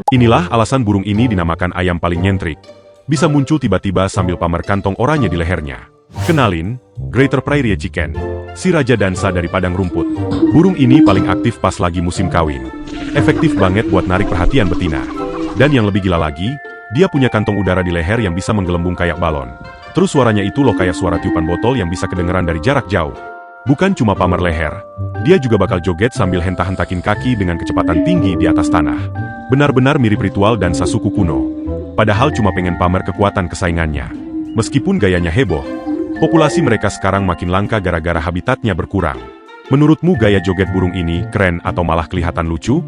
Inilah alasan burung ini dinamakan ayam paling nyentrik. Bisa muncul tiba-tiba sambil pamer kantong oranye di lehernya. Kenalin, Greater Prairie Chicken, si raja dansa dari padang rumput. Burung ini paling aktif pas lagi musim kawin. Efektif banget buat narik perhatian betina. Dan yang lebih gila lagi, dia punya kantong udara di leher yang bisa menggelembung kayak balon. Terus suaranya itu loh kayak suara tiupan botol yang bisa kedengeran dari jarak jauh. Bukan cuma pamer leher, dia juga bakal joget sambil hentah-hentakin kaki dengan kecepatan tinggi di atas tanah. Benar-benar mirip ritual dansa suku kuno. Padahal cuma pengen pamer kekuatan kesaingannya. Meskipun gayanya heboh, populasi mereka sekarang makin langka gara-gara habitatnya berkurang. Menurutmu gaya joget burung ini keren atau malah kelihatan lucu?